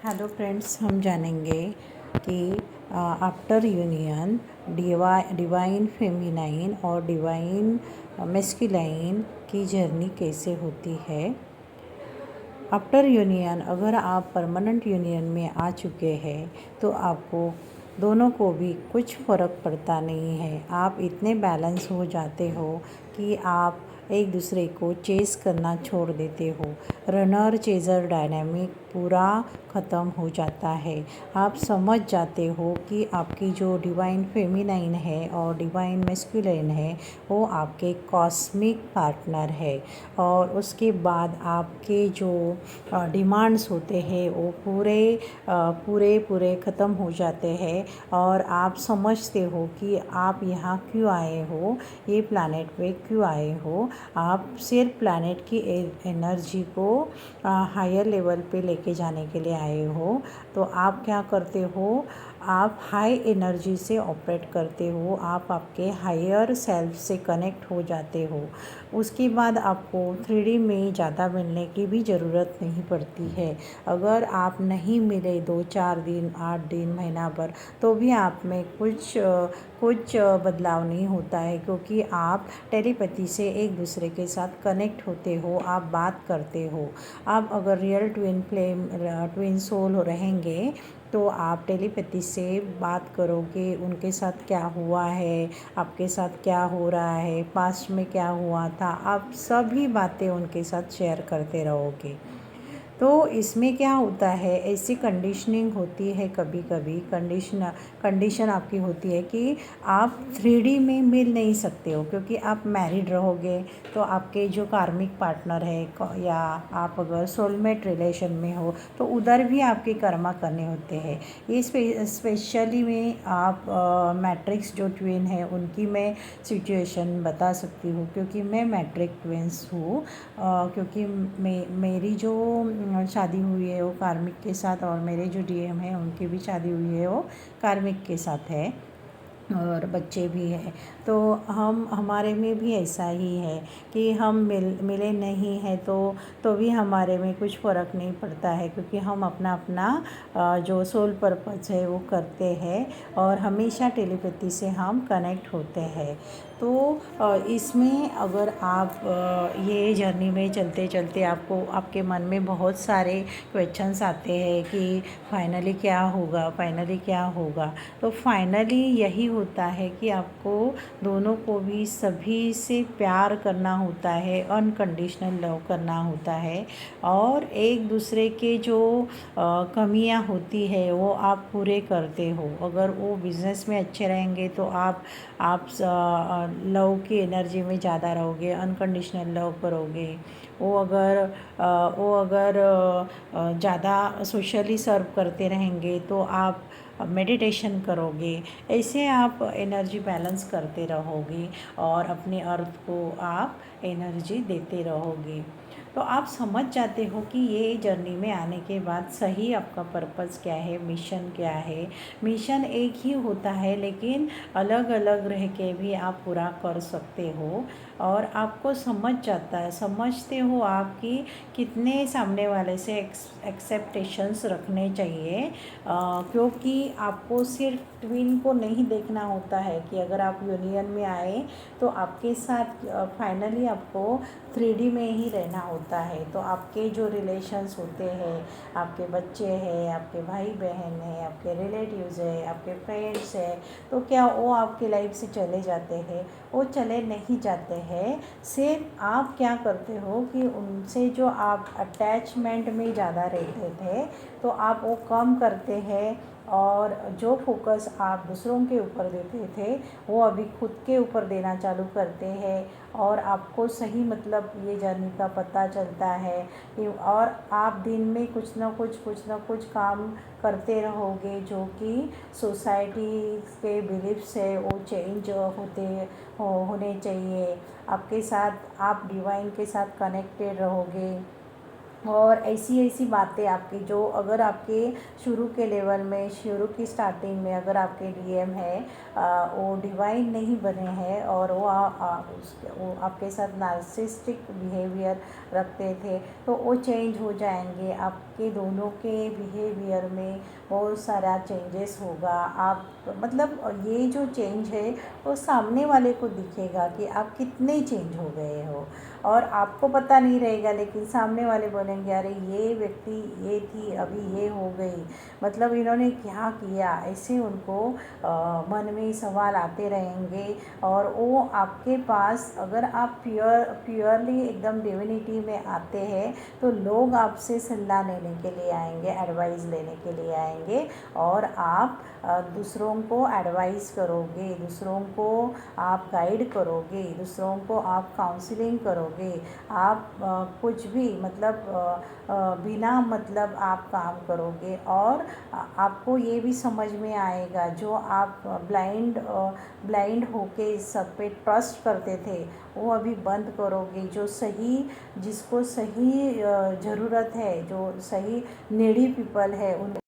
Hello friends, हम जानेंगे कि आफ्टर यूनियन डिवाइन फेमिनाइन और डिवाइन मेस्कुलाइन की जर्नी कैसे होती है। आफ्टर यूनियन, अगर आप परमानेंट यूनियन में आ चुके हैं तो आपको दोनों को भी कुछ फ़र्क पड़ता नहीं है। आप इतने बैलेंस हो जाते हो कि आप एक दूसरे को चेस करना छोड़ देते हो। रनर चेज़र डायनामिक पूरा ख़त्म हो जाता है। आप समझ जाते हो कि आपकी जो डिवाइन फेमिनाइन है और डिवाइन मेस्कुलाइन है वो आपके कॉस्मिक पार्टनर है, और उसके बाद आपके जो डिमांड्स होते हैं वो पूरे ख़त्म हो जाते हैं। और आप समझते हो कि आप यहाँ क्यों आए हो, ये प्लैनेट पे क्यों आए हो। आप सिर्फ प्लैनेट की एनर्जी को हायर लेवल पे लेके जाने के लिए आए हो। तो आप क्या करते हो, आप हाई एनर्जी से ऑपरेट करते हो, आप आपके हायर सेल्फ से कनेक्ट हो जाते हो। उसके बाद आपको 3D में ज़्यादा मिलने की भी ज़रूरत नहीं पड़ती है। अगर आप नहीं मिले 2-4 दिन, 8 दिन, महीना भर, तो भी आप में कुछ बदलाव नहीं होता है, क्योंकि आप टेलीपैथी से एक दूसरे के साथ कनेक्ट होते हो, आप बात करते हो। आप अगर रियल ट्विन सोल रहेंगे तो आप टेलीपैथी से बात करोगे, उनके साथ क्या हुआ है, आपके साथ क्या हो रहा है, पास्ट में क्या हुआ था, आप सभी बातें उनके साथ शेयर करते रहोगे। तो इसमें क्या होता है, ऐसी कंडीशनिंग होती है, कभी कभी कंडीशन आपकी होती है कि आप 3D में मिल नहीं सकते हो, क्योंकि आप मैरिड रहोगे। तो आपके जो कार्मिक पार्टनर है या आप अगर सोलमेट रिलेशन में हो तो उधर भी आपके कर्मा करने होते हैं। ये स्पेशली में आप मैट्रिक्स जो ट्विन है उनकी मैं सिचुएशन बता सकती हूँ, क्योंकि मैं मैट्रिक ट्विंस हूँ। क्योंकि मेरी जो शादी हुई है वो कार्मिक के साथ, और मेरे जो डीएम है उनकी भी शादी हुई है वो कार्मिक के साथ है, और बच्चे भी हैं। तो हमारे में भी ऐसा ही है कि हम मिले नहीं हैं तो भी हमारे में कुछ फ़र्क नहीं पड़ता है, क्योंकि हम अपना अपना जो सोल पर्पस है वो करते हैं, और हमेशा टेलीपैथी से हम कनेक्ट होते हैं। तो इसमें अगर आप ये जर्नी में चलते चलते आपको आपके मन में बहुत सारे क्वेश्चंस आते हैं कि फाइनली क्या होगा, फाइनली क्या होगा। तो फाइनली यही होता है कि आपको दोनों को भी सभी से प्यार करना होता है, अनकंडीशनल लव करना होता है, और एक दूसरे के जो कमियां होती है वो आप पूरे करते हो। अगर वो बिज़नेस में अच्छे रहेंगे तो आप लव की एनर्जी में ज़्यादा रहोगे, अनकंडीशनल लव करोगे। वो अगर ज़्यादा सोशली सर्व करते रहेंगे तो आप मेडिटेशन करोगे। ऐसे आप एनर्जी बैलेंस करते रहोगे और अपने अर्थ को आप एनर्जी देते रहोगे। तो आप समझ जाते हो कि ये जर्नी में आने के बाद सही आपका पर्पस क्या है, मिशन क्या है। मिशन एक ही होता है, लेकिन अलग अलग रह के भी आप पूरा कर सकते हो, और आपको समझते हो आप कि कितने सामने वाले से एक्सेप्टेशंस रखने चाहिए। क्योंकि आपको सिर्फ ट्विन को नहीं देखना होता है कि अगर आप यूनियन में आए तो आपके साथ फाइनली आपको 3D में ही रहना होता है। तो आपके जो रिलेशंस होते हैं, आपके बच्चे हैं, आपके भाई बहन हैं, आपके रिलेटिव्स हैं, आपके फ्रेंड्स हैं, तो क्या वो आपके लाइफ से चले जाते हैं? वो चले नहीं जाते हैं। सिर्फ आप क्या करते हो कि उनसे जो आप अटैचमेंट में ज़्यादा रहते थे तो आप वो कम करते हैं, और जो फोकस आप दूसरों के ऊपर देते थे वो अभी खुद के ऊपर देना चालू करते हैं। और आपको सही मतलब ये जर्नी का पता चलता है कि और आप दिन में कुछ ना कुछ काम करते रहोगे, जो कि सोसाइटी के बिलीफ्स है वो चेंज होने चाहिए। आपके साथ आप डिवाइन के साथ कनेक्टेड रहोगे, और ऐसी ऐसी बातें आपकी जो अगर आपके शुरू के लेवल में, शुरू की स्टार्टिंग में अगर आपके डीएम है, वो डिवाइन नहीं बने हैं और वो आपके साथ नार्सिसिस्टिक बिहेवियर रखते थे, तो वो चेंज हो जाएंगे। आपके दोनों के बिहेवियर में बहुत सारा चेंजेस होगा। आप मतलब ये जो चेंज है वो सामने वाले को दिखेगा कि आप कितने चेंज हो गए हो, और आपको पता नहीं रहेगा, लेकिन सामने वाले बोलेंगे अरे ये व्यक्ति ये थी, अभी ये हो गई, मतलब इन्होंने क्या किया, ऐसे उनको मन में सवाल आते रहेंगे। और वो आपके पास, अगर आप प्योरली एकदम डिविनिटी में आते हैं, तो लोग आपसे सलाह लेने के लिए आएंगे, एडवाइस लेने के लिए आएंगे, और आप दूसरों को एडवाइस करोगे, दूसरों को आप गाइड करोगे, दूसरों को आप काउंसलिंग करोगे। आप कुछ भी मतलब बिना मतलब आप काम करोगे, और आपको ये भी समझ में आएगा जो आप ब्लाइंड होके सब पे ट्रस्ट करते थे वो अभी बंद करोगे। जो सही, जिसको सही ज़रूरत है, जो सही नीडी पीपल है, उन